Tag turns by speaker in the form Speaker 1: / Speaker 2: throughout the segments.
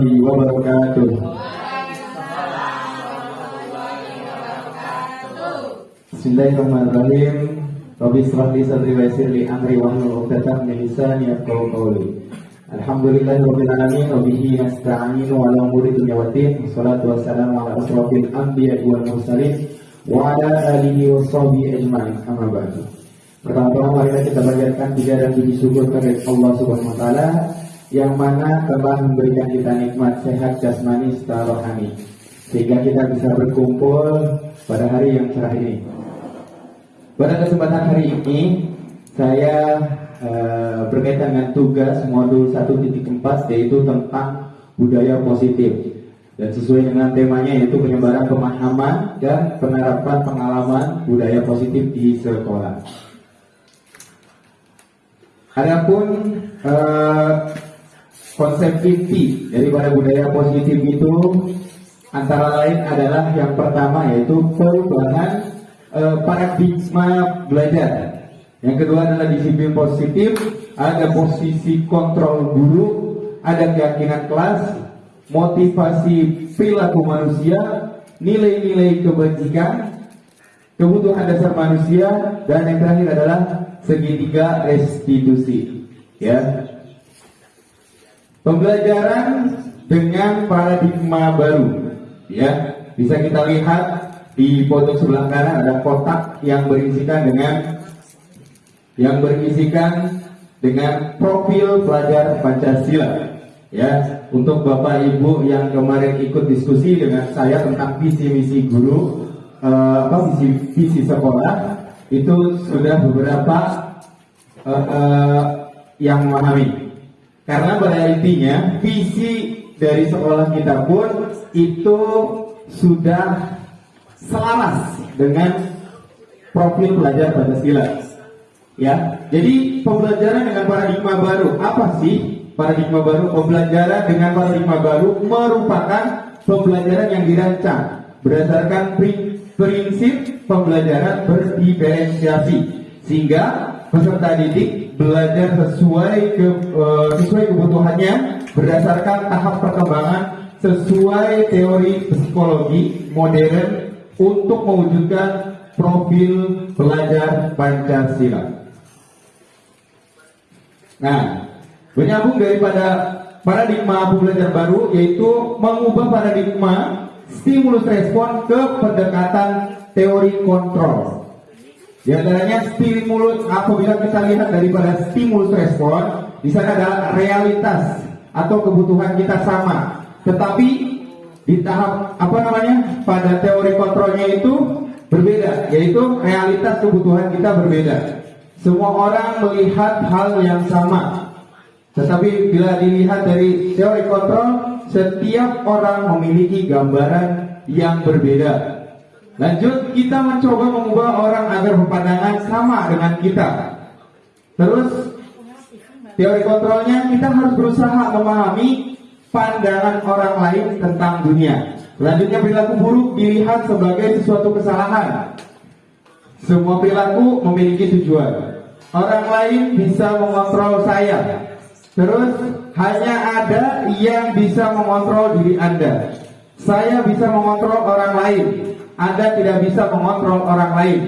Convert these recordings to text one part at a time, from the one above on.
Speaker 1: warahmatullahi wabarakatuh. Bismillahirrahmanirrahim. Rabbi shrah li sadri wa yassir li amri wahlul 'uqdatam min lisani yafqahu qawli. Alhamdulillahirabbil alamin wa bihi nasta'inu ala umuri dunya waddin. Wassalatu wassalamu ala asrofil anbiya'i wal mursalin wa ala alihi wa sahbihi ajma'in. Amma ba'du. Pertama-tama mari kita panjatkan puja dan puji syukur kepada Allah Subhanahu wa taala yang mana telah memberikan kita nikmat sehat jasmani serta rohani sehingga kita bisa berkumpul pada hari yang cerah ini. Pada kesempatan hari ini saya berkaitan dengan tugas modul 1.4 yaitu tentang budaya positif, dan sesuai dengan temanya yaitu penyebaran pemahaman dan penerapan pengalaman budaya positif di sekolah. Adapun konsep inti daripada budaya positif itu antara lain adalah yang pertama yaitu perubahan paradigma belajar. Yang kedua adalah disiplin positif, ada posisi kontrol guru, ada keyakinan kelas, motivasi perilaku manusia, nilai-nilai kebajikan, kebutuhan dasar manusia, dan yang terakhir adalah segitiga restitusi. Ya, pembelajaran dengan paradigma baru. Ya, bisa kita lihat di foto sebelah kanan ada kotak yang berisikan dengan profil pelajar Pancasila. Ya, untuk Bapak Ibu yang kemarin ikut diskusi dengan saya tentang visi misi guru, visi sekolah, itu sudah beberapa yang memahami. Karena pada intinya visi dari sekolah kita pun itu sudah selaras dengan profil pelajar Pancasila. Ya, jadi pembelajaran dengan paradigma baru, apa sih paradigma baru? Pembelajaran dengan paradigma baru merupakan pembelajaran yang dirancang berdasarkan prinsip pembelajaran berdiferensiasi, sehingga peserta didik belajar sesuai kebutuhannya berdasarkan tahap perkembangan sesuai teori psikologi modern untuk mewujudkan profil pelajar Pancasila. Nah, menyambung daripada paradigma pembelajaran baru yaitu mengubah paradigma stimulus respon ke pendekatan teori kontrol. Di antaranya stimulus, apabila kita lihat daripada stimulus respon, di sana adalah realitas atau kebutuhan kita sama, tetapi di tahap pada teori kontrolnya itu berbeda, yaitu realitas kebutuhan kita berbeda. Semua orang melihat hal yang sama, tetapi bila dilihat dari teori kontrol, setiap orang memiliki gambaran yang berbeda. Lanjut, kita mencoba mengubah orang agar berpandangan sama dengan kita. Terus teori kontrolnya, kita harus berusaha memahami pandangan orang lain tentang dunia. Selanjutnya, perilaku buruk dilihat sebagai sesuatu kesalahan. Semua perilaku memiliki tujuan. Orang lain bisa mengontrol saya. Terus hanya ada yang bisa mengontrol diri Anda. Saya bisa mengontrol orang lain. Anda tidak bisa mengontrol orang lain.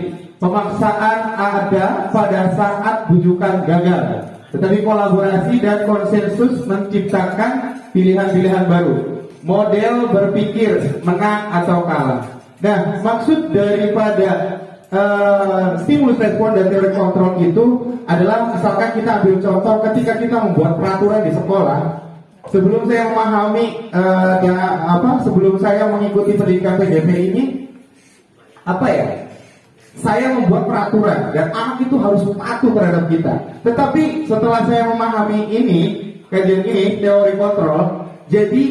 Speaker 1: Pemaksaan ada pada saat bujukan gagal, tetapi kolaborasi dan konsensus menciptakan pilihan-pilihan baru. Model berpikir menang atau kalah. Nah, maksud daripada stimulus respon dan teori kontrol itu adalah, misalkan kita ambil contoh ketika kita membuat peraturan di sekolah. Sebelum saya memahami sebelum saya mengikuti pendidikan PDP ini, saya membuat peraturan dan anak itu harus patuh terhadap kita. Tetapi setelah saya memahami kajian ini, teori kontrol, jadi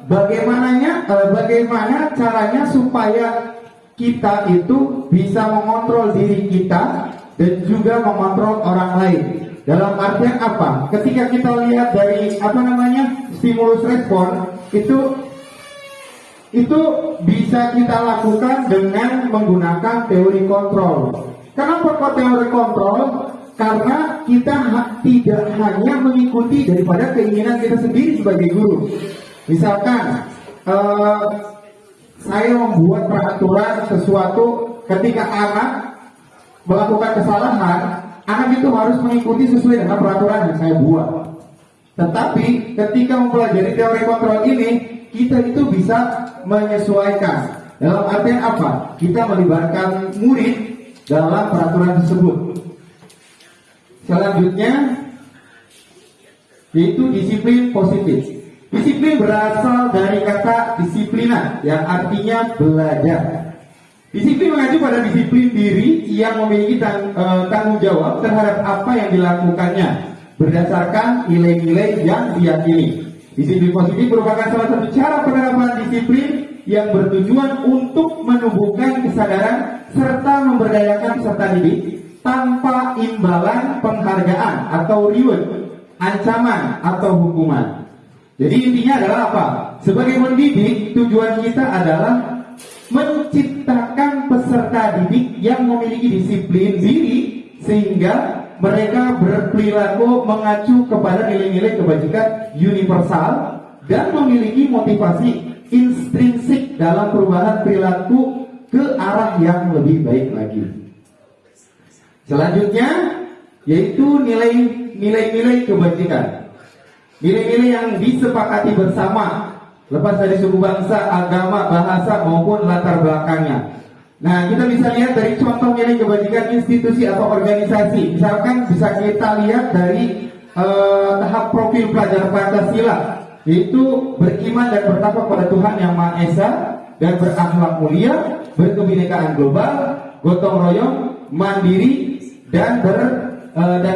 Speaker 1: bagaimana caranya supaya kita itu bisa mengontrol diri kita dan juga mengontrol orang lain. Dalam artian apa? Ketika kita lihat dari stimulus respon itu bisa kita lakukan dengan menggunakan teori kontrol. Kenapa kok teori kontrol? Karena kita tidak hanya mengikuti daripada keinginan kita sendiri sebagai guru. Misalkan saya membuat peraturan sesuatu, ketika anak melakukan kesalahan, anak itu harus mengikuti sesuai dengan peraturan yang saya buat. Tetapi ketika mempelajari teori kontrol ini, kita itu bisa menyesuaikan. Dalam artian apa? Kita melibatkan murid dalam peraturan tersebut. Selanjutnya yaitu disiplin positif. Disiplin berasal dari kata disiplina yang artinya belajar. Disiplin mengacu pada disiplin diri yang memiliki tanggung jawab terhadap apa yang dilakukannya berdasarkan nilai-nilai yang diyakini. Disiplin positif merupakan salah satu cara penerapan disiplin yang bertujuan untuk menumbuhkan kesadaran serta memberdayakan peserta didik tanpa imbalan penghargaan atau reward, ancaman atau hukuman. Jadi intinya adalah apa? Sebagai pendidik, tujuan kita adalah menciptakan peserta didik yang memiliki disiplin diri sehingga mereka berperilaku mengacu kepada nilai-nilai kebajikan universal dan memiliki motivasi intrinsik dalam perubahan perilaku ke arah yang lebih baik lagi. Selanjutnya yaitu nilai-nilai kebajikan. Nilai-nilai yang disepakati bersama lepas dari suku bangsa, agama, bahasa maupun latar belakangnya. Nah, kita bisa lihat dari contoh nilai kebajikan institusi atau organisasi. Misalkan bisa kita lihat dari tahap profil pelajar Pancasila, yaitu beriman dan bertakwa kepada Tuhan Yang Maha Esa dan berakhlak mulia, berkebinekaan global, gotong royong, mandiri dan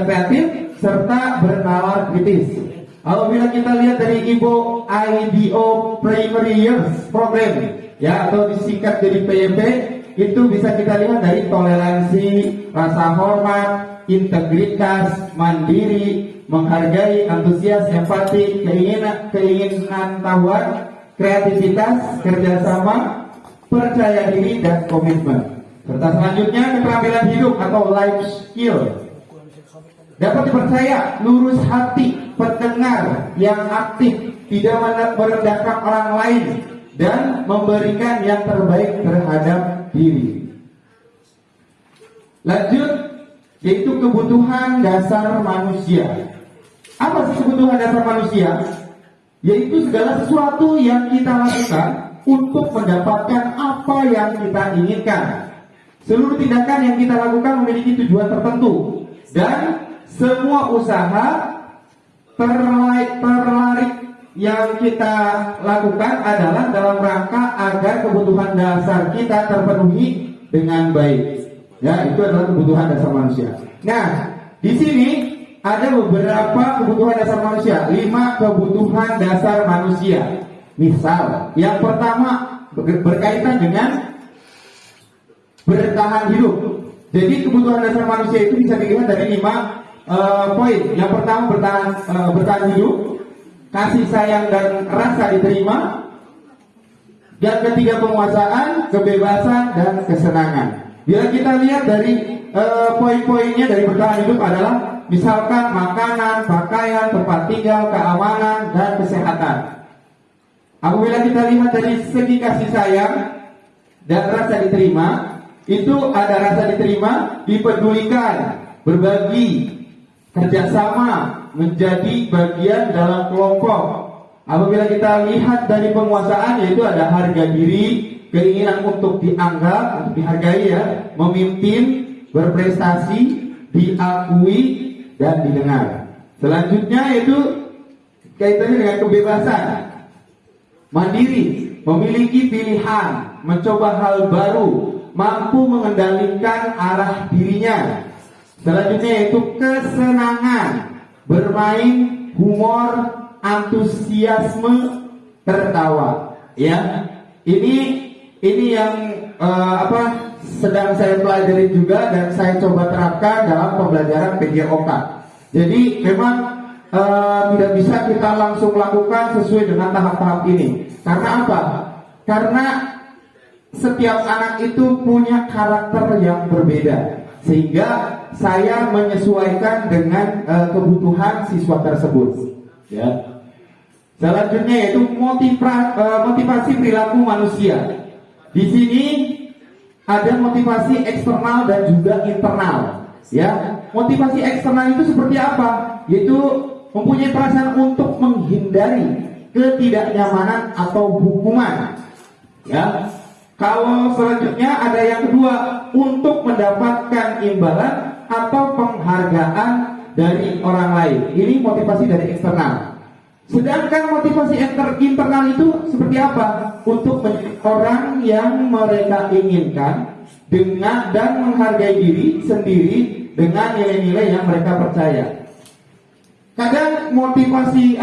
Speaker 1: kreatif serta bernalar kritis. Apabila kita lihat dari IDO Primary Years Program, ya, atau disingkat jadi PYP, itu bisa kita lihat dari toleransi, rasa hormat, integritas, mandiri, menghargai, antusias, empati, keinginan tahuan, kreativitas, kerjasama, percaya diri dan komitmen. Serta selanjutnya keterampilan hidup atau life skill. Dapat dipercaya, lurus hati, pendengar yang aktif, tidak merendahkan orang lain, dan memberikan yang terbaik terhadap diri. Lanjut, yaitu kebutuhan dasar manusia. Apa sih kebutuhan dasar manusia? Yaitu segala sesuatu yang kita lakukan untuk mendapatkan apa yang kita inginkan. Seluruh tindakan yang kita lakukan memiliki tujuan tertentu, dan semua usaha terlarik yang kita lakukan adalah dalam rangka agar kebutuhan dasar kita terpenuhi dengan baik. Ya, itu adalah kebutuhan dasar manusia. Nah, di sini ada beberapa kebutuhan dasar manusia, 5 kebutuhan dasar manusia. Misal, yang pertama berkaitan dengan bertahan hidup. Jadi kebutuhan dasar manusia itu bisa dilihat dari 5 poin. Yang pertama bertahan hidup, kasih sayang dan rasa diterima. Yang ketiga penguasaan, kebebasan dan kesenangan. Bila kita lihat dari poin-poinnya dari bertahan hidup adalah misalkan makanan, pakaian, tempat tinggal, keamanan dan kesehatan. Apabila kita lihat dari segi kasih sayang dan rasa diterima, itu ada rasa diterima, dipedulikan, berbagi, kerjasama, menjadi bagian dalam kelompok. Apabila kita lihat dari penguasaan, yaitu ada harga diri, keinginan untuk dianggap, untuk dihargai, ya, memimpin, berprestasi, diakui dan didengar. Selanjutnya yaitu kaitannya dengan kebebasan, mandiri, memiliki pilihan, mencoba hal baru, mampu mengendalikan arah dirinya. Selanjutnya yaitu kesenangan, bermain, humor, antusiasme, tertawa. Ya, ini yang sedang saya pelajari juga dan saya coba terapkan dalam pembelajaran PJOK. Jadi memang tidak bisa kita langsung lakukan sesuai dengan tahap-tahap ini. Karena apa? Karena setiap anak itu punya karakter yang berbeda. sehingga saya menyesuaikan dengan kebutuhan siswa tersebut. Ya. Selanjutnya yaitu motivasi perilaku manusia. Di sini ada motivasi eksternal dan juga internal. Ya, motivasi eksternal itu seperti apa? Yaitu mempunyai perasaan untuk menghindari ketidaknyamanan atau hukuman. Ya. Kalau selanjutnya ada yang kedua, untuk mendapatkan imbalan atau penghargaan dari orang lain. Ini motivasi dari eksternal. Sedangkan motivasi internal itu seperti apa? Untuk menjadi orang yang mereka inginkan dengan dan menghargai diri sendiri dengan nilai-nilai yang mereka percaya. Kadang motivasi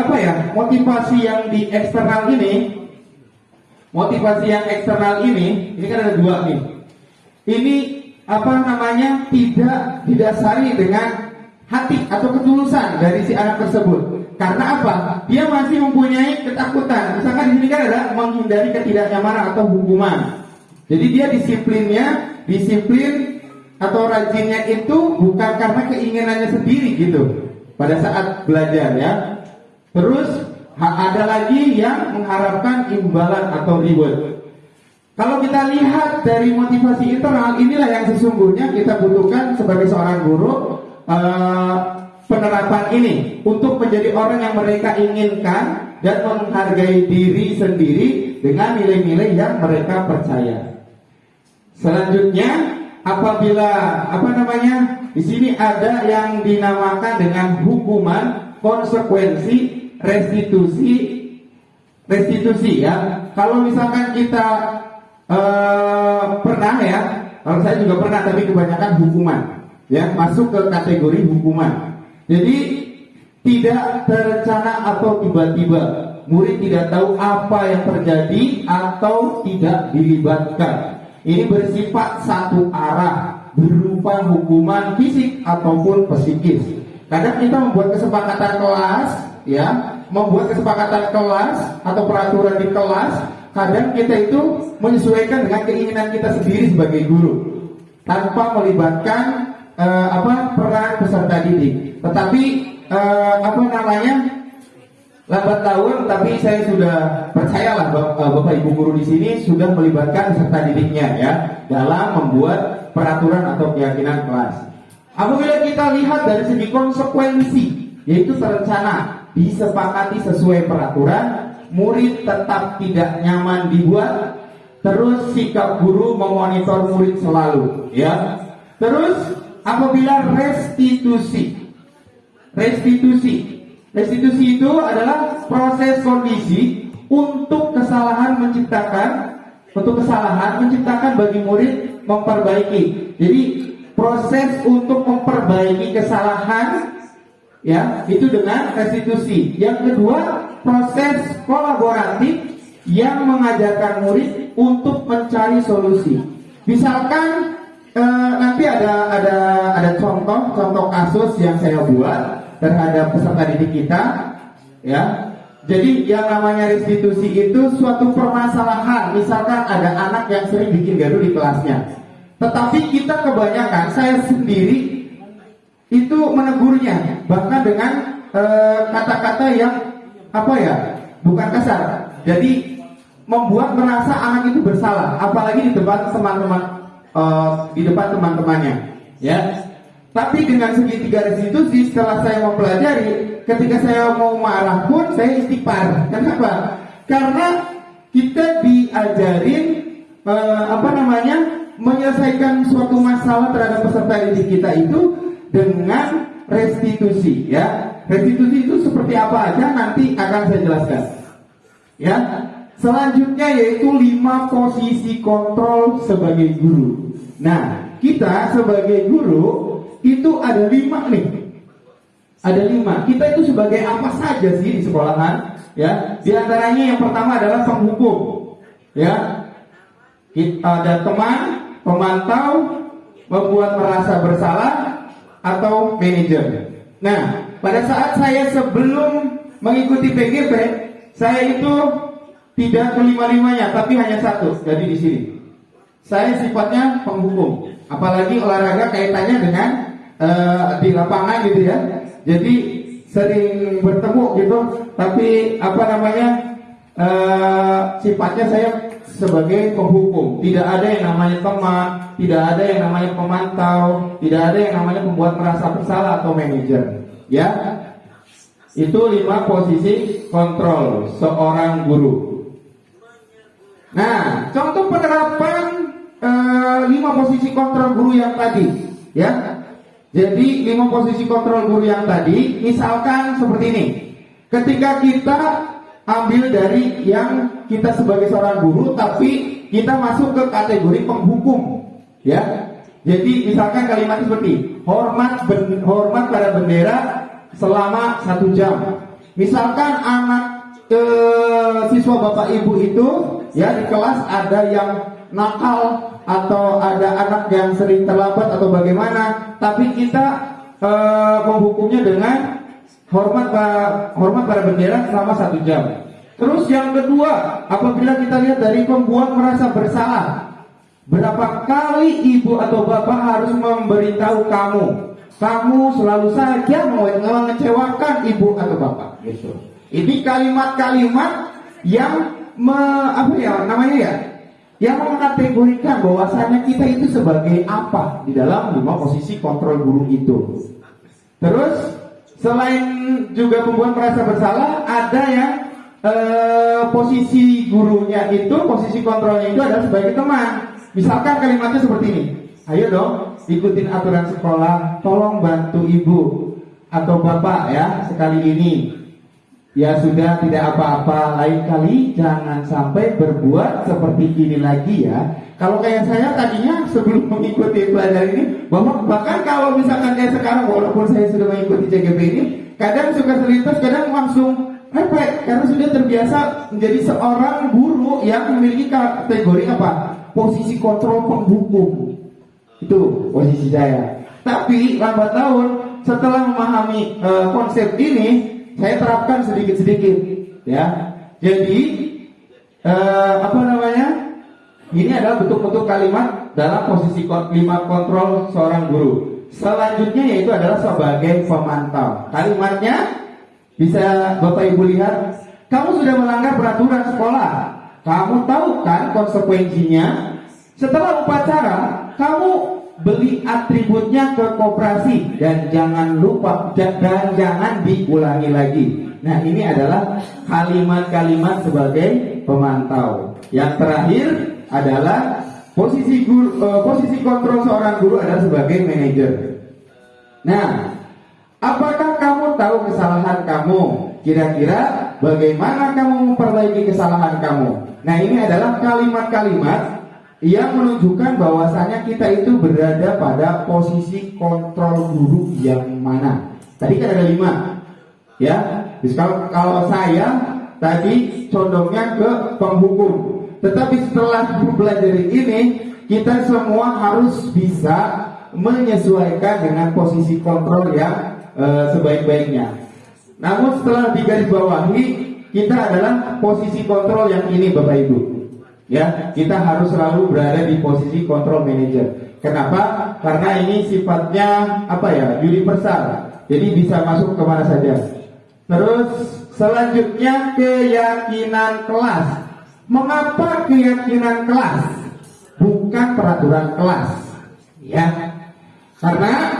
Speaker 1: motivasi yang di eksternal ini, ini kan ada dua nih. Ini tidak didasari dengan hati atau ketulusan dari si anak tersebut. Karena apa? Dia masih mempunyai ketakutan. Misalkan di sini kan ada menghindari ketidaknyamanan atau hukuman. Jadi dia disiplin atau rajinnya itu bukan karena keinginannya sendiri gitu pada saat belajar ya. Terus ada lagi yang mengharapkan imbalan atau reward. Kalau kita lihat dari motivasi internal, inilah yang sesungguhnya kita butuhkan sebagai seorang guru. Penerapan ini untuk menjadi orang yang mereka inginkan dan menghargai diri sendiri dengan nilai-nilai yang mereka percaya. Selanjutnya, apabila di sini ada yang dinamakan dengan hukuman, konsekuensi, restitusi ya. Kalau misalkan kita pernah ya, kalau saya juga pernah, tapi kebanyakan hukuman ya, masuk ke kategori hukuman. Jadi tidak terencana atau tiba-tiba, murid tidak tahu apa yang terjadi atau tidak dilibatkan. Ini bersifat satu arah, berupa hukuman fisik ataupun psikis. Kadang kita membuat kesepakatan kelas, atau peraturan di kelas. Kadang kita itu menyesuaikan dengan keinginan kita sendiri sebagai guru, tanpa melibatkan peran peserta didik. Tetapi lambat laun, tapi saya sudah percayalah Bapak Ibu guru di sini sudah melibatkan peserta didiknya ya dalam membuat peraturan atau keyakinan kelas. Apabila kita lihat dari segi konsekuensi, yaitu terencana, disepakati sesuai peraturan, murid tetap tidak nyaman dibuat, terus sikap guru memonitor murid selalu ya. Terus apabila restitusi itu adalah proses kondisi untuk kesalahan menciptakan bagi murid memperbaiki. Jadi proses untuk memperbaiki kesalahan ya, itu dengan restitusi. Yang kedua, proses kolaboratif yang mengajarkan murid untuk mencari solusi. Misalkan nanti ada contoh kasus yang saya buat terhadap peserta didik kita ya. Jadi yang namanya restitusi itu suatu permasalahan. Misalkan ada anak yang sering bikin gaduh di kelasnya, tetapi kita kebanyakan, saya sendiri itu menegurnya bahkan dengan kata-kata yang bukan kasar. Jadi membuat merasa anak itu bersalah, apalagi di depan teman-temannya ya. Tapi dengan segitiga restitusi, setelah saya mempelajari, ketika saya mau marah pun saya istighfar. Kenapa? Karena kita diajarin menyelesaikan suatu masalah terhadap peserta didik kita itu dengan restitusi ya. Restitusi itu seperti apa aja nanti akan saya jelaskan ya. Selanjutnya yaitu 5 posisi kontrol sebagai guru. Nah, kita sebagai guru itu ada 5 nih. Ada 5. Kita itu sebagai apa saja sih di sekolahan? Ya, di antaranya yang pertama adalah penghukum. Ya, kita ada teman, pemantau, membuat merasa bersalah, atau manajer. Nah, pada saat saya sebelum mengikuti PGP, saya itu tidak kelima-limanya, tapi hanya satu. Jadi di sini, saya sifatnya penghukum. apalagi olahraga kaitannya dengan di lapangan gitu ya. Jadi sering bertemu gitu, tapi apa namanya sifatnya saya sebagai penghukum. Tidak ada yang namanya teman, tidak ada yang namanya pemantau, tidak ada yang namanya pembuat merasa bersalah atau manajer. Ya, itu 5 posisi kontrol seorang guru. Nah, contoh penerapan 5 posisi kontrol guru yang tadi, ya. Jadi 5 posisi kontrol guru yang tadi, misalkan seperti ini. Ketika kita ambil dari yang kita sebagai seorang guru, tapi kita masuk ke kategori penghukum, ya. Jadi misalkan kalimatnya seperti hormat pada bendera selama 1 jam. Misalkan anak siswa bapak ibu itu ya di kelas ada yang nakal atau ada anak yang sering terlambat atau bagaimana, tapi kita menghukumnya dengan hormat pada bendera selama 1 jam. Terus yang kedua, apabila kita lihat dari pembuat merasa bersalah, berapa kali ibu atau bapak harus memberitahu kamu selalu saja mengecewakan ibu atau bapak. Gitu. Ini kalimat-kalimat yang yang mengkategorikan bahwasanya kita itu sebagai apa di dalam 5 posisi kontrol guru itu. Terus selain juga pembuat merasa bersalah, ada yang posisi gurunya itu, posisi kontrolnya itu adalah sebagai teman. Misalkan kalimatnya seperti ini, ayo dong ikutin aturan sekolah, tolong bantu ibu atau bapak ya sekali ini. Ya sudah, tidak apa-apa, lain kali jangan sampai berbuat seperti ini lagi ya. Kalau kayak saya tadinya sebelum mengikuti pelajaran ini, bahkan kalau misalkan kayak sekarang, walaupun saya sudah mengikuti CGP ini, kadang suka selintas, kadang langsung refleks karena sudah terbiasa menjadi seorang guru yang memiliki kategori apa? Posisi kontrol penghukum. Itu posisi saya. Tapi lambat laun setelah memahami konsep ini, saya terapkan sedikit-sedikit, ya. Jadi ini adalah bentuk-bentuk kalimat dalam posisi 5 kontrol seorang guru. Selanjutnya yaitu adalah sebagai pemantau. Kalimatnya bisa Bapak Ibu lihat, kamu sudah melanggar peraturan sekolah. Kamu tahu kan konsekuensinya? Setelah upacara, kamu beli atributnya ke koperasi dan jangan lupa dan jangan diulangi lagi. Nah, ini adalah kalimat-kalimat sebagai pemantau. Yang terakhir adalah posisi kontrol seorang guru adalah sebagai manajer. Nah, apakah kamu tahu kesalahan kamu? Kira-kira bagaimana kamu memperbaiki kesalahan kamu? Nah, ini adalah kalimat-kalimat yang menunjukkan bahwasanya kita itu berada pada posisi kontrol guru yang mana. Tadi kan ada 5, ya. Jadi kalau saya tadi condongnya ke penghukum. Tetapi setelah belajar ini, kita semua harus bisa menyesuaikan dengan posisi kontrol yang sebaik-baiknya. Namun setelah digarisbawahi, kita adalah posisi kontrol yang ini, Bapak Ibu. Ya, kita harus selalu berada di posisi kontrol manager. Kenapa? Karena ini sifatnya universal. Jadi bisa masuk kemana saja. Terus selanjutnya keyakinan kelas. Mengapa keyakinan kelas? Bukan peraturan kelas. Ya, karena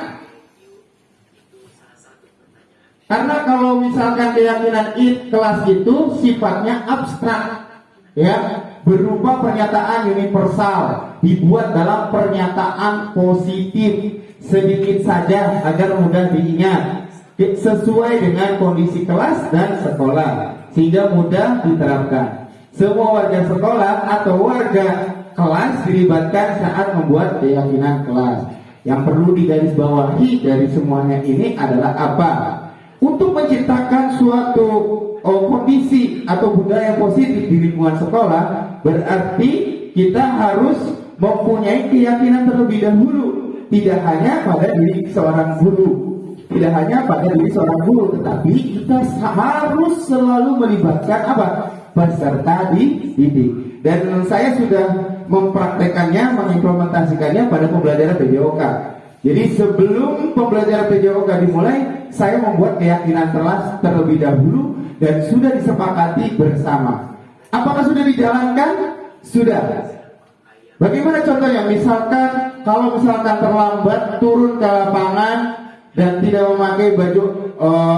Speaker 1: kalau misalkan keyakinan kelas itu sifatnya abstrak, ya, berupa pernyataan universal, dibuat dalam pernyataan positif sedikit saja agar mudah diingat, sesuai dengan kondisi kelas dan sekolah, sehingga mudah diterapkan. Semua warga sekolah atau warga kelas dilibatkan saat membuat keyakinan kelas. Yang perlu digarisbawahi dari semuanya ini adalah apa? Untuk menciptakan suatu kondisi atau budaya positif di lingkungan sekolah, berarti kita harus mempunyai keyakinan terlebih dahulu, tidak hanya pada diri seorang guru, tetapi kita harus selalu melibatkan peserta didik. dan saya sudah mempraktekannya, mengimplementasikannya pada pembelajaran PJOK. Jadi sebelum pembelajaran PJOK dimulai, saya membuat keyakinan terlebih dahulu dan sudah disepakati bersama. Apakah sudah dijalankan? Sudah. Bagaimana contohnya? Misalkan kalau terlambat turun ke lapangan dan tidak memakai baju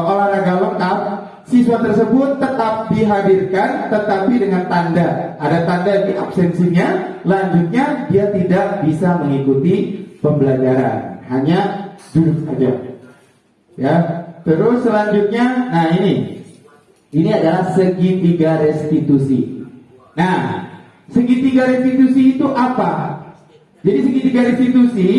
Speaker 1: olahraga lengkap, siswa tersebut tetap dihadirkan, tetapi dengan tanda, ada tanda di absensinya. Lanjutnya dia tidak bisa mengikuti pembelajaran, hanya duduk saja. Ya, terus selanjutnya, nah ini adalah segitiga restitusi. Nah, segitiga restitusi itu apa? Jadi segitiga restitusi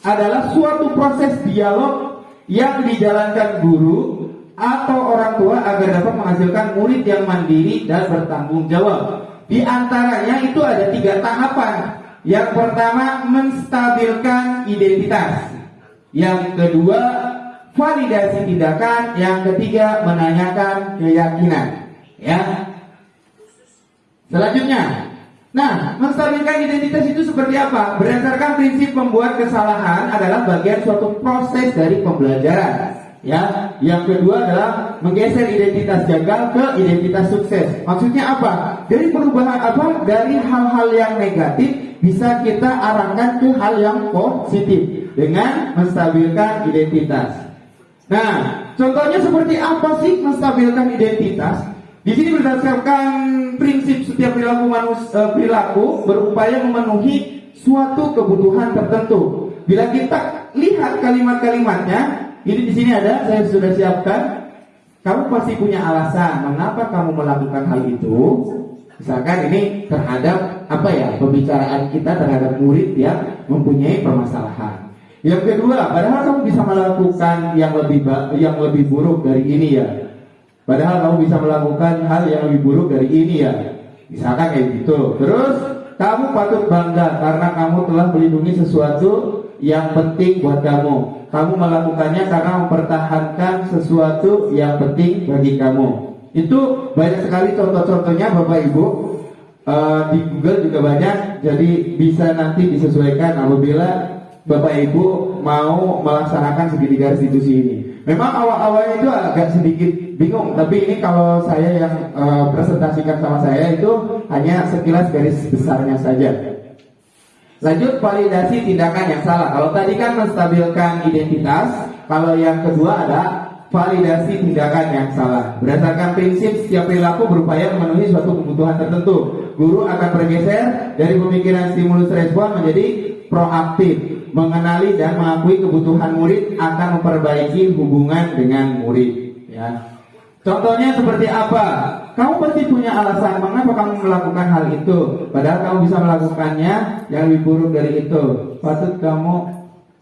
Speaker 1: adalah suatu proses dialog yang dijalankan guru atau orang tua agar dapat menghasilkan murid yang mandiri dan bertanggung jawab. Di antaranya itu ada 3 tahapan. Yang pertama, menstabilkan identitas. Yang kedua, validasi tindakan. Yang ketiga, menanyakan keyakinan. Ya. Selanjutnya, nah, menstabilkan identitas itu seperti apa? Berdasarkan prinsip membuat kesalahan adalah bagian suatu proses dari pembelajaran. Ya, yang kedua adalah menggeser identitas gagal ke identitas sukses. Maksudnya apa? Dari perubahan apa? Dari hal-hal yang negatif bisa kita arahkan ke hal yang positif dengan menstabilkan identitas. Nah, contohnya seperti apa sih menstabilkan identitas? Di sini berdasarkan prinsip setiap perilaku berupaya memenuhi suatu kebutuhan tertentu. Bila kita lihat kalimat-kalimatnya, ini di sini ada, saya sudah siapkan. Kamu pasti punya alasan mengapa kamu melakukan hal itu. Misalkan ini terhadap pembicaraan kita terhadap murid yang mempunyai permasalahan. Yang kedua, padahal kamu bisa melakukan yang lebih buruk dari ini ya. Padahal kamu bisa melakukan hal yang lebih buruk dari ini ya. Misalkan kayak gitu. Terus kamu patut bangga karena kamu telah melindungi sesuatu yang penting buat kamu. Kamu melakukannya karena mempertahankan sesuatu yang penting bagi kamu. Itu banyak sekali contoh-contohnya Bapak Ibu. Di Google juga banyak. Jadi bisa nanti disesuaikan apabila Bapak Ibu mau melaksanakan segitiga restitusi ini. Memang awal-awalnya itu agak sedikit bingung, tapi ini kalau saya yang presentasikan sama saya itu hanya sekilas garis besarnya saja. Lanjut, validasi tindakan yang salah. Kalau tadi kan menstabilkan identitas, kalau yang kedua ada validasi tindakan yang salah. Berdasarkan prinsip setiap perilaku berupaya memenuhi suatu kebutuhan tertentu. Guru akan bergeser dari pemikiran stimulus respon menjadi proaktif. Mengenali dan mengakui kebutuhan murid akan memperbaiki hubungan dengan murid. Ya. Contohnya seperti apa? Kamu pasti punya alasan mengapa kamu melakukan hal itu. Padahal kamu bisa melakukannya yang lebih buruk dari itu. Patut kamu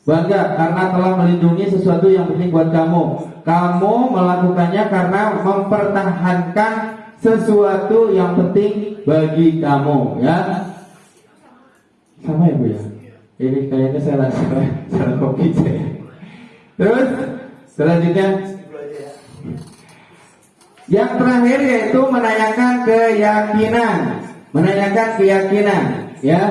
Speaker 1: bangga karena telah melindungi sesuatu yang penting buat kamu. Kamu melakukannya karena mempertahankan sesuatu yang penting bagi kamu. Ya, sama ya Bu ya. Ini kayaknya saya salah kopi saya. Terus selanjutnya yang terakhir yaitu menanyakan keyakinan, ya,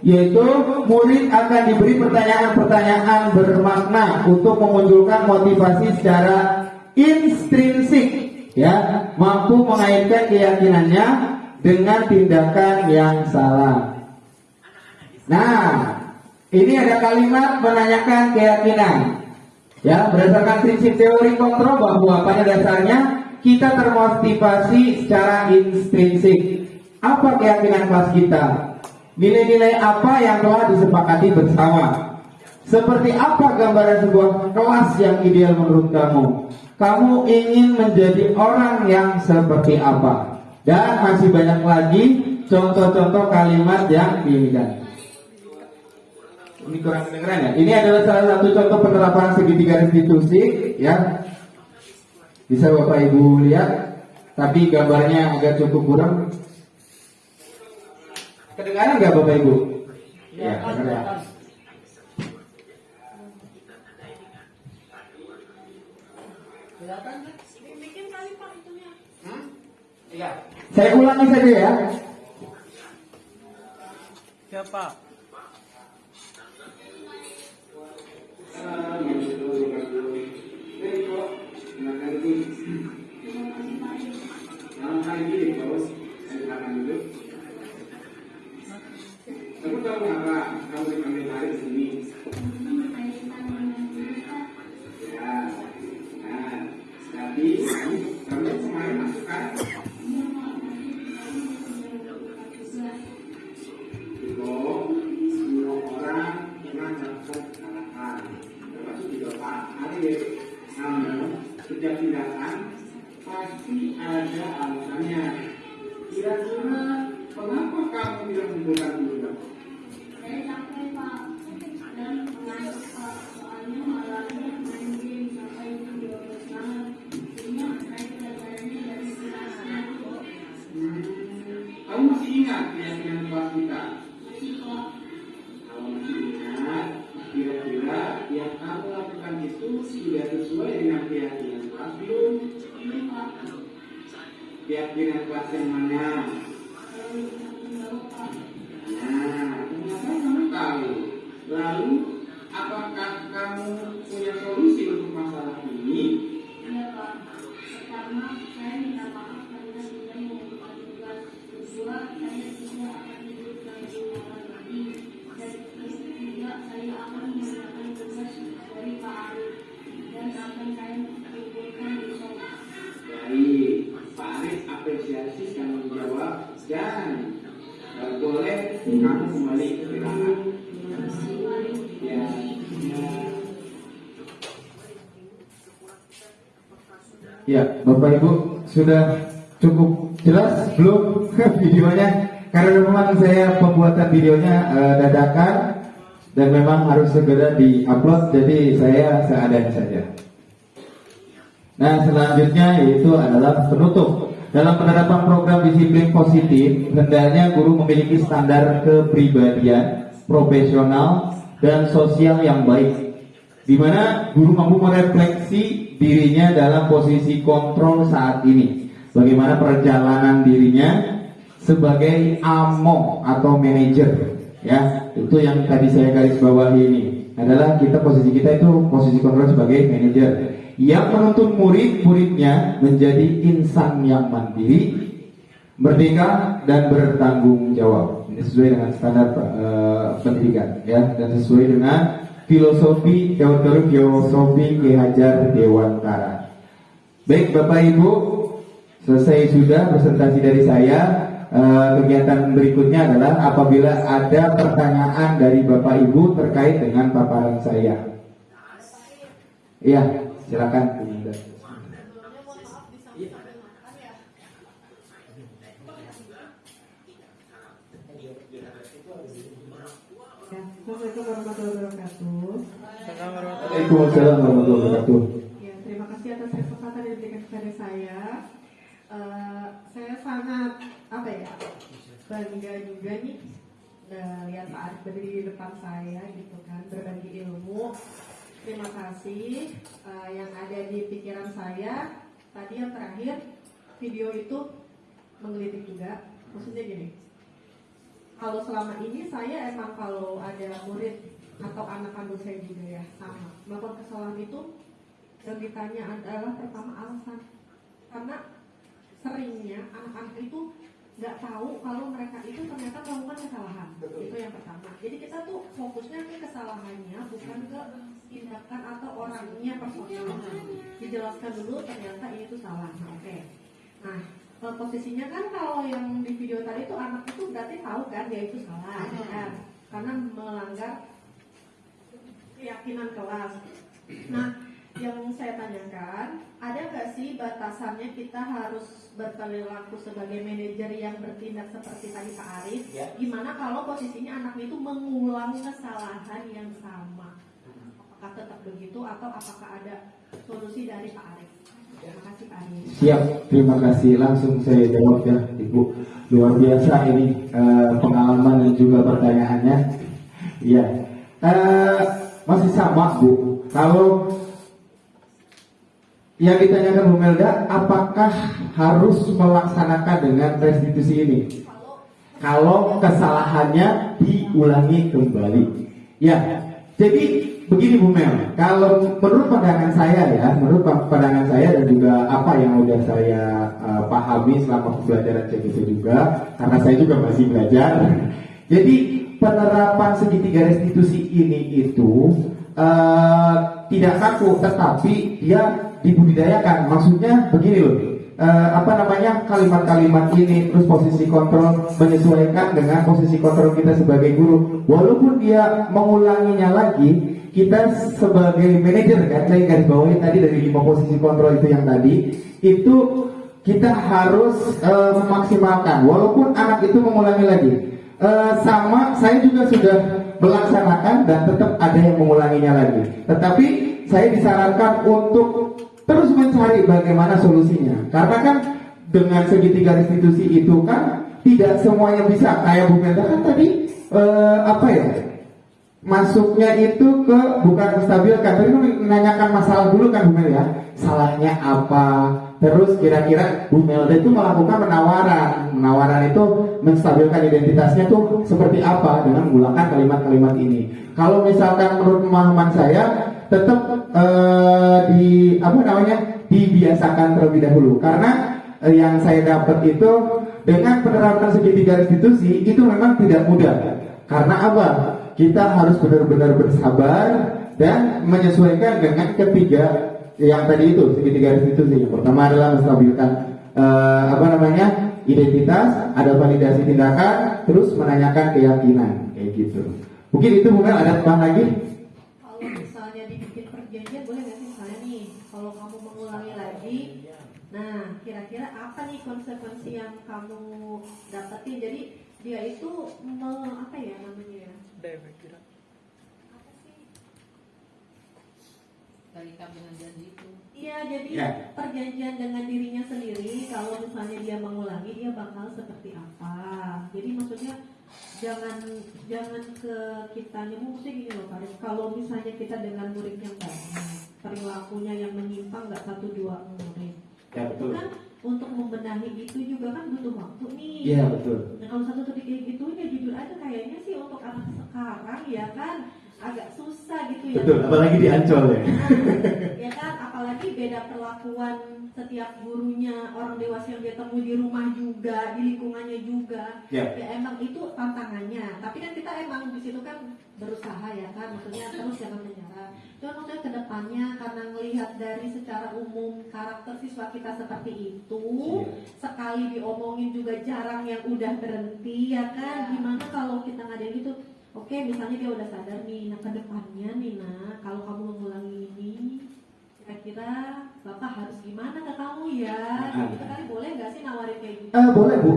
Speaker 1: yaitu murid akan diberi pertanyaan-pertanyaan bermakna untuk memunculkan motivasi secara intrinsik, ya, mampu mengaitkan keyakinannya dengan tindakan yang salah. Nah, ini ada kalimat menanyakan keyakinan. Ya, berdasarkan prinsip teori kontrol bahwa pada dasarnya kita termotivasi secara intrinsik. Apa keyakinan kelas kita? Nilai-nilai apa yang telah disepakati bersama? Seperti apa gambaran sebuah kelas yang ideal menurut kamu? Kamu ingin menjadi orang yang seperti apa? Dan masih banyak lagi contoh-contoh kalimat yang diinginkan. Ini kurang kedengeran ya. Ini adalah salah satu contoh penerapan segitiga restitusi, ya. Bisa Bapak Ibu lihat, tapi gambarnya agak cukup kurang. Kedengaran nggak Bapak Ibu? Ya, kedengaran. Saya ulangi saja ya.
Speaker 2: Siapa?
Speaker 3: Kamu tahu apa? Kamu dipanggil hari sini. Ya, nah, tapi kamu kemarin masuk kan? Itu semua orang pernah melakukan kesalahan, termasuk juga Pak Arif. Namun setiap tindakan pasti ada alasannya. Kira-kira kenapa kamu tidak membuka dulu?
Speaker 4: Saya capek Pak dan mengantuk Pak, soalnya malamnya main game sampai jam 12 malam. Jadinya saya belajarnya dari sekarang kok.
Speaker 3: Kamu masih ingat keyakinan kelas kita?
Speaker 4: Masih kok.
Speaker 3: Kalau masih ingat, kira-kira yang kamu lakukan itu sudah sesuai dengan keyakinan kelas belum?
Speaker 4: Ini Pak,
Speaker 3: Keyakinan kelas yang mana?
Speaker 4: kalau tahu Pak,
Speaker 3: Nah, ternyata kamu tahu. Lalu, apakah kamu punya solusi untuk masalah ini?
Speaker 4: iya Pak. Pertama, saya minta maaf karena tidak mengumpulkan tugas. Kedua, saya tidak akan hidup lagi malam lagi. Dan ketiga, saya akan mengerjakan tugas dari Pak Arif dan akan saya kumpulkan besok.
Speaker 3: Baik, Pak Arif apresiasi kamu menjawab dan boleh kamu kembali ke ruangan. Ya.
Speaker 1: Ya, Bapak Ibu sudah cukup jelas belum videonya? Karena memang saya pembuatan videonya dadakan dan memang harus segera diupload, jadi saya seadanya saja. Nah, selanjutnya yaitu adalah penutup. Dalam penerapan program disiplin positif, hendaknya guru memiliki standar kepribadian, profesional, dan sosial yang baik, di mana guru mampu merefleksi dirinya dalam posisi kontrol saat ini. Bagaimana perjalanan dirinya sebagai AMO atau manajer, ya, itu yang tadi saya garis bawahi ini adalah posisi kita itu posisi kontrol sebagai manajer yang menuntun murid-muridnya menjadi insan yang mandiri, merdeka, dan bertanggung jawab. Ini sesuai dengan standar pendidikan, ya, dan sesuai dengan teori filosofi Ki Hajar Dewantara. Baik Bapak Ibu, selesai sudah presentasi dari saya. Kegiatan berikutnya adalah apabila ada pertanyaan dari Bapak Ibu terkait dengan paparan saya. Iya, silakan.
Speaker 5: Assalamualaikum warahmatullahi wabarakatuh.
Speaker 1: Waalaikumsalam warahmatullahi wabarakatuh.
Speaker 5: Ya, terima kasih atas kesempatan yang diberikan kepada saya. Saya sangat bangga juga nih lihat Pak Arif berdiri di depan saya gitu kan, berbagi ilmu. Terima kasih. Yang ada di pikiran saya tadi yang terakhir video itu menggelitik juga. Maksudnya gini, kalau selama ini saya emang kalau ada murid atau anak kandung saya juga ya sama melakukan kesalahan itu, yang ditanya adalah pertama alasan, karena seringnya anak-anak itu nggak tahu kalau mereka itu ternyata melakukan kesalahan. Itu yang pertama. Jadi kita tuh fokusnya ke kesalahannya, bukan ke tindakan atau orangnya personal. Dijelaskan dulu ternyata ini tuh salah. Oke. Nah, posisinya kan kalau yang di video tadi itu anak itu berarti tahu kan dia itu salah kan, karena melanggar keyakinan kelas. Nah, yang saya tanyakan, ada nggak sih batasannya kita harus berperilaku sebagai manajer yang bertindak seperti tadi Pak Arif?
Speaker 1: Ya.
Speaker 5: Gimana kalau posisinya anaknya itu mengulang kesalahan yang sama? Apakah tetap begitu atau apakah ada solusi dari Pak Arif? Terima kasih Pak Arif.
Speaker 1: Siap, terima kasih. Langsung saya jawab ya Ibu. Luar biasa ini pengalaman dan juga pertanyaannya. Iya, masih sama Bu. Kalau yang ditanyakan Bu Melda, apakah harus melaksanakan dengan restitusi ini? kalau kesalahannya diulangi kembali. Ya, jadi begini Bu Mel, kalau menurut pandangan saya dan juga apa yang udah saya pahami selama pembelajaran CGT juga, karena saya juga masih belajar. Jadi penerapan segitiga restitusi ini itu tidak kaku, tetapi dia dibudidayakan. Maksudnya begini loh, kalimat-kalimat ini terus posisi kontrol menyesuaikan dengan posisi kontrol kita sebagai guru. Walaupun dia mengulanginya lagi, kita sebagai manajer kan, saya garis bawahi tadi dari 5 posisi kontrol itu yang tadi, itu kita harus memaksimalkan. Walaupun anak itu mengulangi lagi, sama saya juga sudah melaksanakan dan tetap ada yang mengulanginya lagi. Tetapi saya disarankan untuk terus mencari bagaimana solusinya. Karena kan dengan segitiga restitusi itu kan tidak semuanya bisa. Kayak Bu Meta kan tadi masuknya itu ke bukan menstabilkan, tapi menanyakan masalah dulu kan Bu Mel ya. Salahnya apa? Terus kira-kira Bu Melda itu melakukan penawaran itu menstabilkan identitasnya tuh seperti apa dengan menggunakan kalimat-kalimat ini. Kalau misalkan menurut pemahaman saya tetap dibiasakan terlebih dahulu, karena yang saya dapat itu dengan penerapan segitiga restitusi itu memang tidak mudah. Karena apa? Kita harus benar-benar bersabar dan menyesuaikan dengan ketiga yang tadi itu segitiga restitusi. Yang pertama adalah menstabilkan identitas, ada validasi tindakan, terus menanyakan keyakinan kayak gitu. Mungkin itu bukan ada tambahan lagi?
Speaker 5: Kalau misalnya dibikin perjanjian boleh nggak sih, misalnya nih kalau kamu mengulangi lagi, nah kira-kira apa nih konsekuensi yang kamu dapetin? Jadi dia itu apa ya namanya ya? Apa sih?
Speaker 2: Terikat dengan janji itu.
Speaker 5: Iya, jadi
Speaker 1: Ya.
Speaker 5: perjanjian dengan dirinya sendiri. Kalau misalnya dia mengulangi, dia bakal seperti apa? Jadi maksudnya jangan ke kitanya, maksudnya gini loh Karin. Kalau misalnya kita dengan murid yang baik, perilakunya yang menyimpang nggak 1-2 murid.
Speaker 1: Ya
Speaker 5: Itu
Speaker 1: betul.
Speaker 5: kan untuk membenahi itu juga kan butuh waktu nih.
Speaker 1: Iya betul.
Speaker 5: Nah kalau satu titik kayak gitu ya jujur aja kayaknya sih untuk anak sekarang ya kan agak susah gitu ya.
Speaker 1: Betul, apalagi di Ancol ya.
Speaker 5: Ya kan, apalagi beda perlakuan setiap gurunya, orang dewasa yang dia temui di rumah juga, di lingkungannya juga.
Speaker 1: Ya.
Speaker 5: Ya emang itu tantangannya. Tapi kan kita emang di situ kan berusaha ya kan, maksudnya terus jangan menyerah. Cuma maksudnya kedepannya karena melihat dari secara umum karakter siswa kita seperti itu, sekali diomongin juga jarang yang udah berhenti ya kan. Gimana kalau kita ngadain gitu? Oke, misalnya dia udah sadar nih, nah kedepannya nih kalau kamu mengulangi ini, kira-kira Bapak harus gimana ke kamu ya? Gitu kali boleh nggak sih nawarin kayak gitu?
Speaker 1: Boleh Bu,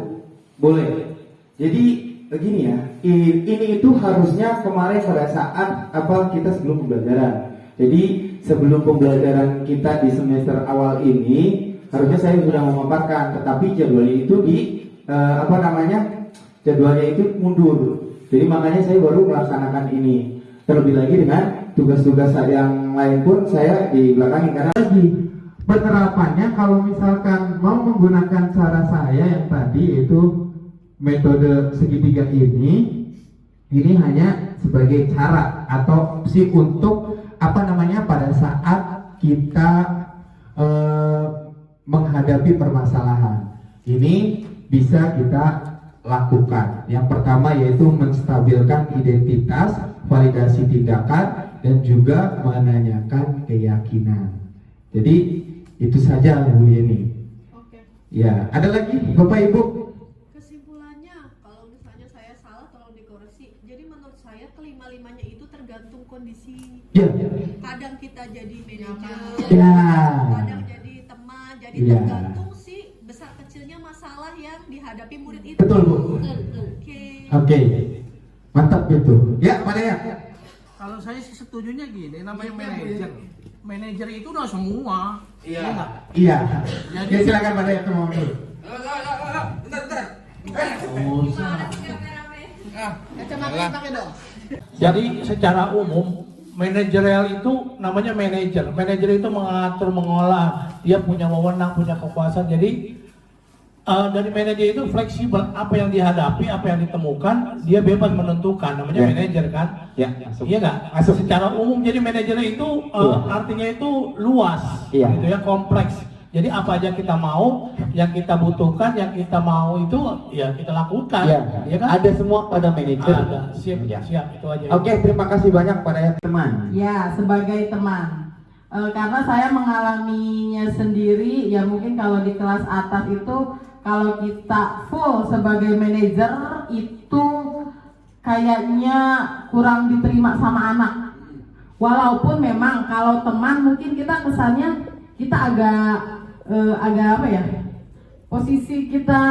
Speaker 1: boleh. Jadi begini ya, ini itu harusnya kemarin pada saat kita sebelum pembelajaran. Jadi sebelum pembelajaran kita di semester awal ini, harusnya saya sudah memaparkan, tetapi jadwalnya itu jadwalnya itu mundur. Jadi makanya saya baru melaksanakan ini. Terlebih lagi dengan tugas-tugas yang lain pun saya di belakangin. Karena lagi penerapannya kalau misalkan mau menggunakan cara saya yang tadi itu metode segitiga ini hanya sebagai cara atau opsi untuk pada saat kita menghadapi permasalahan. Ini bisa kita lakukan. Yang pertama yaitu menstabilkan identitas, validasi tindakan, dan juga menanyakan keyakinan. Jadi itu saja Bu Yeni.
Speaker 5: Oke.
Speaker 1: Ya, ada lagi Bapak Ibu?
Speaker 5: Kesimpulannya, kalau misalnya saya salah tolong dikoreksi. Jadi menurut saya kelima-limanya itu tergantung kondisi.
Speaker 1: Ya.
Speaker 5: Kadang kita jadi manajer,
Speaker 1: Ya.
Speaker 5: kadang jadi teman, jadi
Speaker 1: Ya.
Speaker 5: tergantung sih besar kecilnya masalah yang dihadapi murid itu.
Speaker 1: Betul Bu. Oke. Mantap gitu. Ya, mana ya?
Speaker 2: Kalau saya sih setujunya gini, namanya manajer. Manajer itu udah semua. Iya.
Speaker 1: Iya.
Speaker 2: Jadi-
Speaker 1: Ya, silakan Pak Dayat ngomong dulu.
Speaker 6: Jadi secara umum manajerial itu namanya manajer. Manajer itu mengatur, mengolah, dia punya wewenang, punya kekuasaan. Jadi dari manajer itu fleksibel, apa yang dihadapi, apa yang ditemukan, dia bebas menentukan, namanya
Speaker 1: Ya.
Speaker 6: manajer kan?
Speaker 1: Ya, masuk.
Speaker 6: Iya nggak?
Speaker 1: Masuk.
Speaker 6: Secara umum jadi manajer itu artinya itu luas,
Speaker 1: Iya.
Speaker 6: gitu ya, kompleks. Jadi apa aja kita mau, yang kita butuhkan, yang kita mau itu ya kita lakukan,
Speaker 1: Ya,
Speaker 6: ya kan?
Speaker 1: ada semua pada manajer.
Speaker 6: Ada, siap,
Speaker 1: Ya.
Speaker 6: siap, itu aja.
Speaker 1: Oke, terima kasih banyak pada teman.
Speaker 7: Ya, sebagai teman. Karena saya mengalaminya sendiri, ya mungkin kalau di kelas atas itu, kalau kita full sebagai manajer itu kayaknya kurang diterima sama anak. Walaupun memang kalau teman mungkin kita kesannya kita agak apa ya? Posisi kita,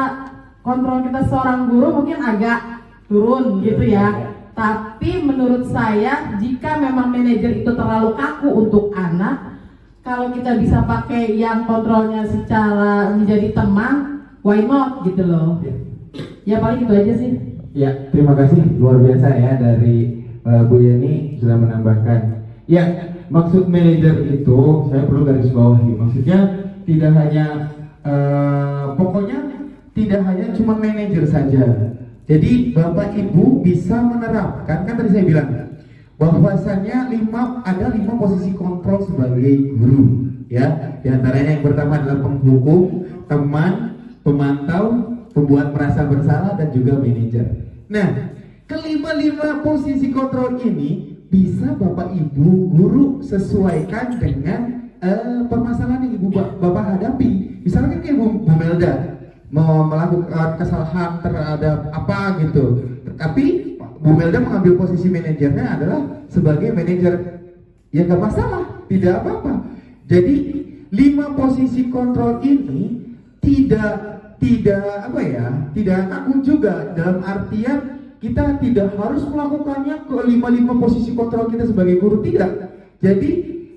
Speaker 7: kontrol kita seorang guru mungkin agak turun gitu ya. Tapi menurut saya jika memang manajer itu terlalu kaku untuk anak, kalau kita bisa pakai yang kontrolnya secara menjadi teman, why not gitu loh. Ya paling itu aja sih.
Speaker 1: Ya, terima kasih luar biasa ya dari Bu Yeni sudah menambahkan. Ya, maksud manajer itu saya perlu garis bawahi. Maksudnya tidak hanya pokoknya tidak hanya cuma manajer saja. Jadi Bapak Ibu bisa menerapkan, kan tadi saya bilang bahwasannya ada 5 posisi kontrol sebagai guru, ya. Di antaranya yang pertama adalah penghukum, teman, pemantau, pembuat merasa bersalah, dan juga manajer. Nah, kelima posisi kontrol ini bisa Bapak Ibu guru sesuaikan dengan permasalahan yang Ibu Bapak hadapi. Misalnya kayak Bu Melda mau melakukan kesalahan terhadap apa gitu, tapi Bu Melda mengambil posisi manajernya adalah sebagai manajer, ya gak masalah, tidak apa-apa. Jadi 5 posisi kontrol ini tidak takut juga, dalam artian kita tidak harus melakukannya ke 5 posisi kontrol kita sebagai guru, tidak. Jadi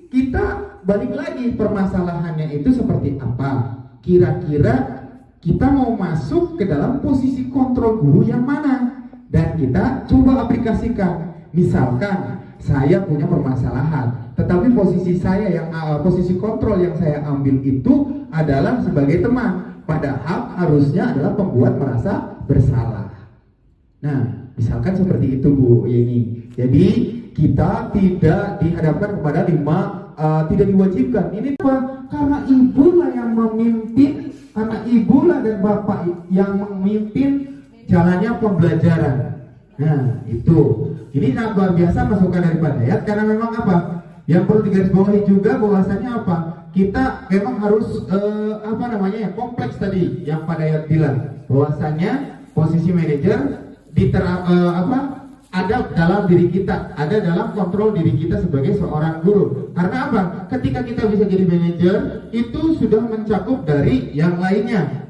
Speaker 1: kita balik lagi, permasalahannya itu seperti apa, kira-kira kita mau masuk ke dalam posisi kontrol guru yang mana, dan kita coba aplikasikan. Misalkan saya punya permasalahan, tetapi posisi saya posisi kontrol yang saya ambil itu adalah sebagai teman, padahal harusnya adalah pembuat merasa bersalah. Nah, misalkan seperti itu Bu Yeni. Jadi kita tidak dihadapkan kepada 5, tidak diwajibkan. Ini apa? Karena ibulah yang memimpin, karena ibulah dan bapak yang memimpin jalannya pembelajaran. Nah, itu. Ini sangat luar biasa masukan daripada ya, karena memang apa? Yang perlu digarisbawahi juga bahwasanya apa? Kita memang harus kompleks tadi yang Pak Dayat bilang, bahwasanya posisi manajer ada dalam diri kita, ada dalam kontrol diri kita sebagai seorang guru. Karena apa? Ketika kita bisa jadi manajer, itu sudah mencakup dari yang lainnya.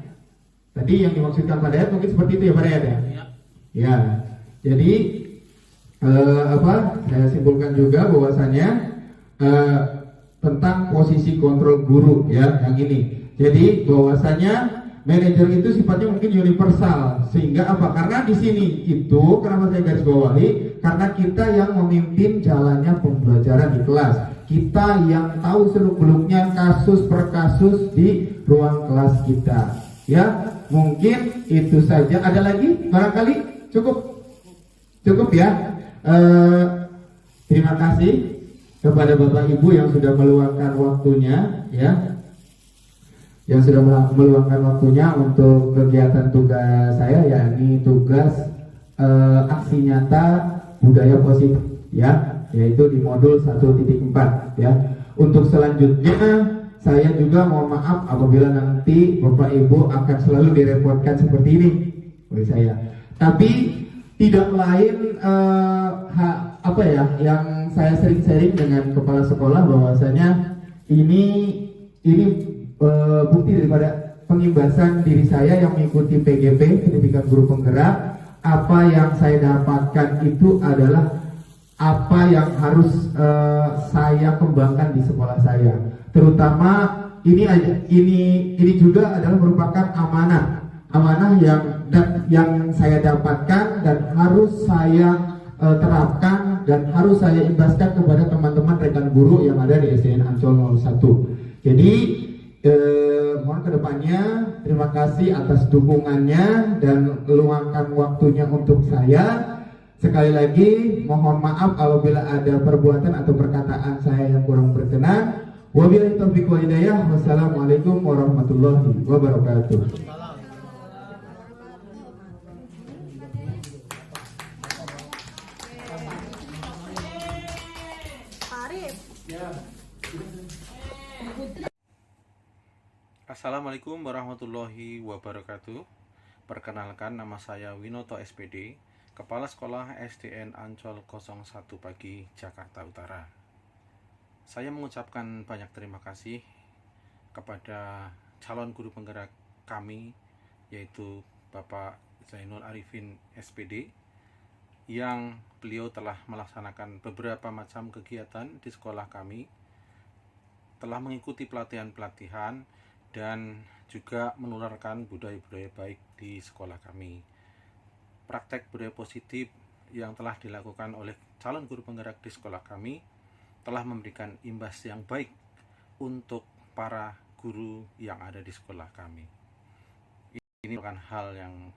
Speaker 1: Tadi yang dimaksudkan Pak Dayat mungkin seperti itu ya Pak Dayat ya? Ya, jadi saya simpulkan juga bahwasannya tentang posisi kontrol guru ya, yang ini. Jadi bahwasannya manajer itu sifatnya mungkin universal, sehingga apa? Karena di sini itu kenapa saya garis bawahi? Karena kita yang memimpin jalannya pembelajaran di kelas, kita yang tahu seluk-beluknya kasus per kasus di ruang kelas kita. Ya, mungkin itu saja. Ada lagi? Barangkali cukup ya. Terima kasih kepada Bapak Ibu yang sudah meluangkan waktunya, ya. Yang sudah meluangkan waktunya untuk kegiatan tugas saya, yakni tugas aksi nyata budaya positif, ya, yaitu di modul 1.4, ya. Untuk selanjutnya saya juga mohon maaf apabila nanti Bapak Ibu akan selalu direpotkan seperti ini oleh saya. Tapi tidak lain yang saya sering sharing dengan kepala sekolah bahwasanya ini bukti daripada pengimbasan diri saya yang mengikuti PGP, pendidikan guru penggerak. Apa yang saya dapatkan itu adalah apa yang harus saya kembangkan di sekolah saya. Terutama ini juga adalah merupakan amanah yang saya dapatkan dan harus saya terapkan dan harus saya imbaskan kepada teman-teman rekan guru yang ada di SDN Ancol 01. Jadi mohon kedepannya terima kasih atas dukungannya dan luangkan waktunya untuk saya. Sekali lagi mohon maaf apabila ada perbuatan atau perkataan saya yang kurang berkenan. Wabillahi taufiq wal hidayah. Wassalamualaikum warahmatullahi wabarakatuh.
Speaker 8: Assalamualaikum warahmatullahi wabarakatuh. Perkenalkan, nama saya Winoto SPD, Kepala Sekolah SDN Ancol 01 Pagi, Jakarta Utara. Saya mengucapkan banyak terima kasih kepada calon guru penggerak kami, yaitu Bapak Zainul Arifin SPD, yang beliau telah melaksanakan beberapa macam kegiatan di sekolah kami, telah mengikuti pelatihan-pelatihan, dan juga menularkan budaya-budaya baik di sekolah kami. Praktek budaya positif yang telah dilakukan oleh calon guru penggerak di sekolah kami telah memberikan imbas yang baik untuk para guru yang ada di sekolah kami. Ini merupakan hal yang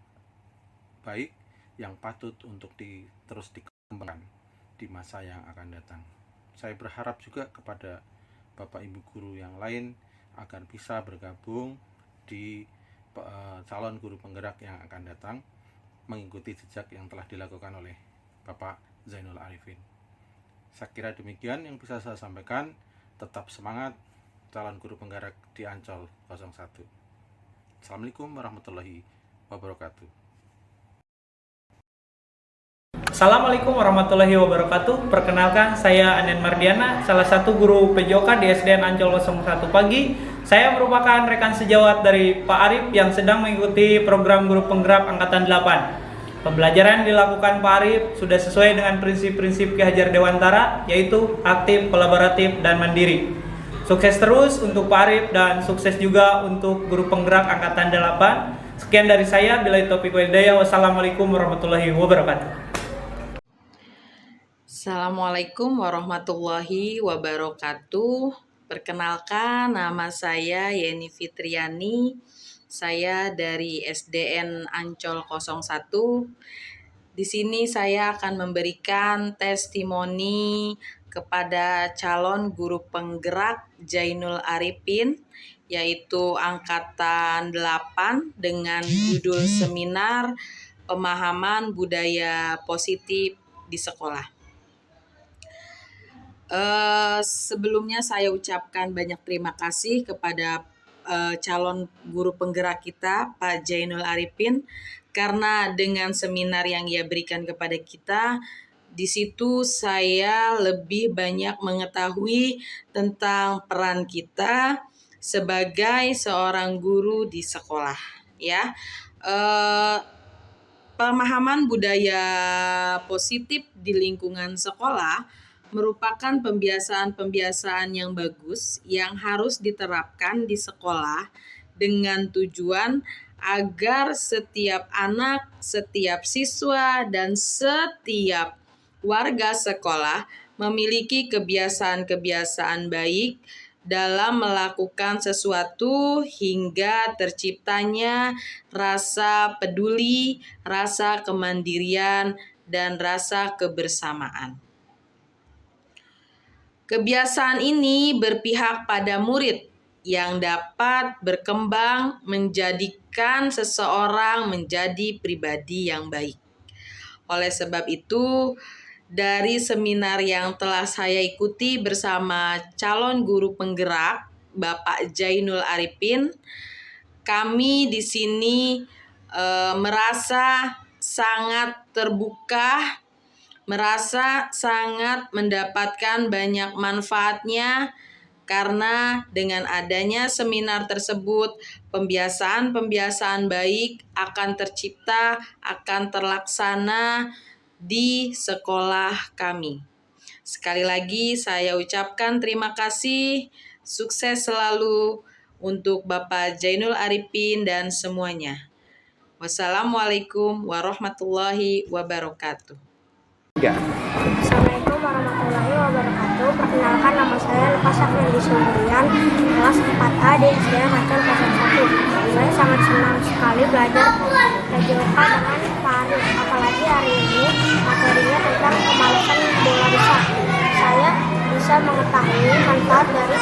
Speaker 8: baik yang patut untuk terus dikembangkan di masa yang akan datang. Saya berharap juga kepada Bapak Ibu guru yang lain agar bisa bergabung di calon guru penggerak yang akan datang, mengikuti jejak yang telah dilakukan oleh Bapak Zainul Arifin. Saya kira demikian yang bisa saya sampaikan. Tetap semangat calon guru penggerak di Ancol 01. Assalamualaikum warahmatullahi wabarakatuh.
Speaker 9: Assalamualaikum warahmatullahi wabarakatuh. Perkenalkan, saya Anen Mardiana, salah satu guru PJOK di SDN Ancol 01 Pagi. Saya merupakan rekan sejawat dari Pak Arif yang sedang mengikuti program guru penggerak angkatan 8. Pembelajaran dilakukan Pak Arif sudah sesuai dengan prinsip-prinsip Ki Hajar Dewantara, yaitu aktif, kolaboratif, dan mandiri. Sukses terus untuk Pak Arif dan sukses juga untuk guru penggerak angkatan 8. Sekian dari saya, billahi taufiq wal hidayah. Wassalamualaikum warahmatullahi wabarakatuh.
Speaker 10: Assalamualaikum warahmatullahi wabarakatuh. Perkenalkan, nama saya Yeni Fitriani. Saya dari SDN Ancol 01. Di sini saya akan memberikan testimoni kepada calon guru penggerak Zainul Arifin, yaitu angkatan 8 dengan judul seminar Pemahaman Budaya Positif di Sekolah. Sebelumnya saya ucapkan banyak terima kasih kepada calon guru penggerak kita, Pak Zainul Arifin, karena dengan seminar yang ia berikan kepada kita, di situ saya lebih banyak mengetahui tentang peran kita sebagai seorang guru di sekolah. Ya, pemahaman budaya positif di lingkungan sekolah merupakan pembiasaan-pembiasaan yang bagus yang harus diterapkan di sekolah dengan tujuan agar setiap anak, setiap siswa, dan setiap warga sekolah memiliki kebiasaan-kebiasaan baik dalam melakukan sesuatu hingga terciptanya rasa peduli, rasa kemandirian, dan rasa kebersamaan. Kebiasaan ini berpihak pada murid yang dapat berkembang menjadikan seseorang menjadi pribadi yang baik. Oleh sebab itu, dari seminar yang telah saya ikuti bersama calon guru penggerak Bapak Zainul Arifin, kami di sini merasa sangat terbuka, merasa sangat mendapatkan banyak manfaatnya, karena dengan adanya seminar tersebut, pembiasaan-pembiasaan baik akan tercipta, akan terlaksana di sekolah kami. Sekali lagi saya ucapkan terima kasih, sukses selalu untuk Bapak Zainul Arifin dan semuanya. Wassalamualaikum warahmatullahi wabarakatuh.
Speaker 4: Assalamualaikum warahmatullahi wabarakatuh. Perkenalkan, nama saya Lukas Afendi Sumbrian, kelas 4A di SDN Ancol 01. Saya sangat senang sekali belajar PJOK dengan Pak Arif. Apalagi hari ini materinya tentang pemanasan bola besar. Saya bisa mengetahui manfaat dari